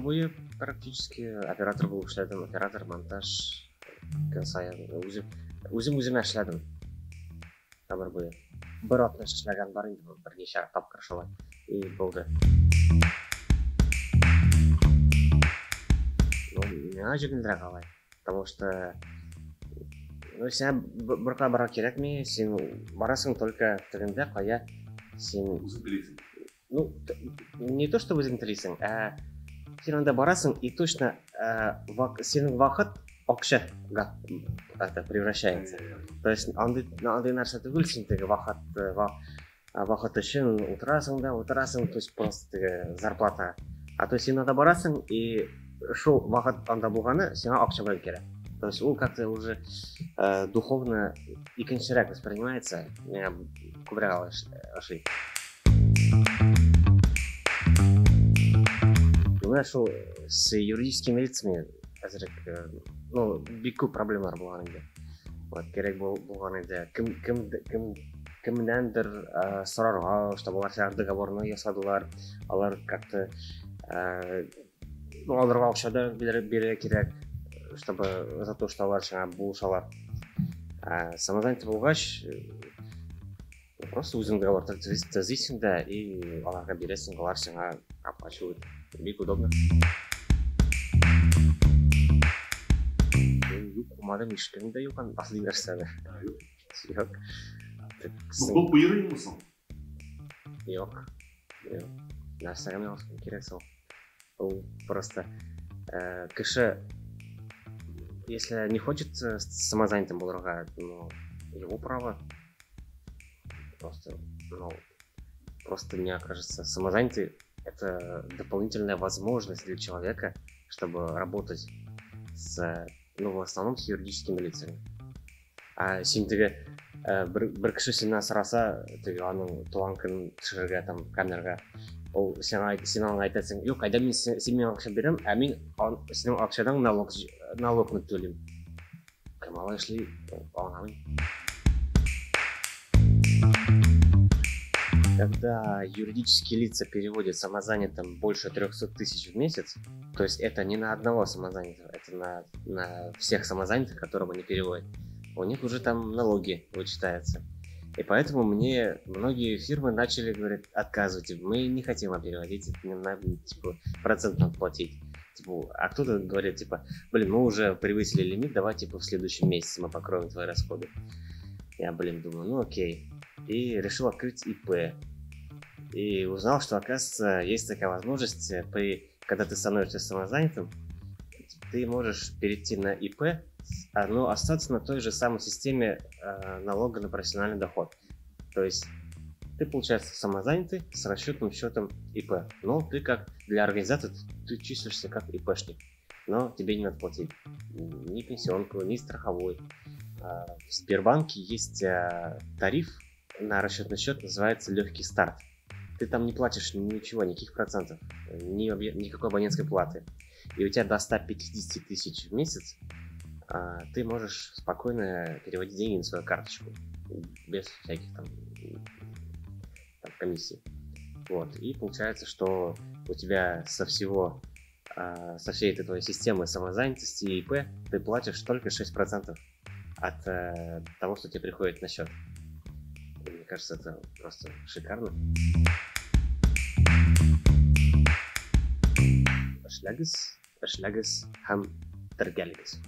boyu практически оператор болып эшләдем. Оператор, монтаж, саян үзем эшләдем. Ömür boyu. Bir atmış эшләгән бар инде, bir нечә тапкыр шулай. И булды. Миңа җиңелрәк алай. Потому что сен бер кирәкми, син барасың только тегендә кая син не то что үзең телисең, син анда барасың и точно синең вакыт акчага превращается. То есть андый нәрсә түгел, син теге вакыт өчен утырасың, то есть просто зарплата. А то син анда барасың и шул вакыт анда булганы сиңа акча белән кирәк. То есть ол как-то уже духовно икенчерәк воспринимается. Миңа күбрәк ошый. Менә шул с юридическими лицами әзерәк, бик күп проблемалар булган инде. Вот кирәк булган инде. Кемнәндер сорарга, чтобы алар договорны ясадылар, алар как-то аларга акча да бирергә кирәк, чтобы за то, что алар булышалар. Самозанятый булгач, просто үзең договор төзисең дә и аларга бирәсең, алар сиңа оплачивают. Бик удобно. Umarım işlerinde yok asli dersler. Yok. Futbol buyurayım mısın? Yok. Derslerim yok. Gerekse o. Просто кеше, если не хочет самозанятым булырга, его право. Просто мне кажется, самозанятый это дополнительная возможность для человека, чтобы работать в основном с юридическими лицами. Син теге бер кеше синнән сораса, теге аның туган көнен төшерергә там камерага, ул син аңа әйтәсең, юк, әйдә мин син миңа акча бирәм, мин синең акчадан налогны түлим. Кем алай эшли, аңламыйм. Когда юридические лица переводят самозанятым больше 300 тысяч в месяц, то есть это не на одного самозанятого, это на всех самозанятых, которым они переводят, у них уже там налоги вычитаются. И поэтому мне многие фирмы начали говорить, отказывайте, мы не хотим вам переводить, нам надо процент нам платить. А кто-то говорит, мы уже превысили лимит, давай в следующем месяце мы покроем твои расходы. Я, думаю, окей. И решил открыть ИП. И узнал, что, оказывается, есть такая возможность, когда ты становишься самозанятым, ты можешь перейти на ИП, но остаться на той же самой системе налога на профессиональный доход. То есть ты, получается, самозанятый с расчетным счетом ИП. Но ты как для организации ты числишься как ИПшник. Но тебе не надо платить ни пенсионку, ни страховой. В Сбербанке есть тариф на расчетный счет, называется легкий старт. Ты там не платишь ничего, никаких процентов, никакой абонентской платы. И у тебя до 150 тысяч в месяц ты можешь спокойно переводить деньги на свою карточку. Без всяких там комиссий. Вот. И получается, что у тебя со всей этой твоей системы самозанятости и ИП ты платишь только 6% от того, что тебе приходит на счет. И мне кажется, это просто шикарно. Эшләгез һәм тергәлегез.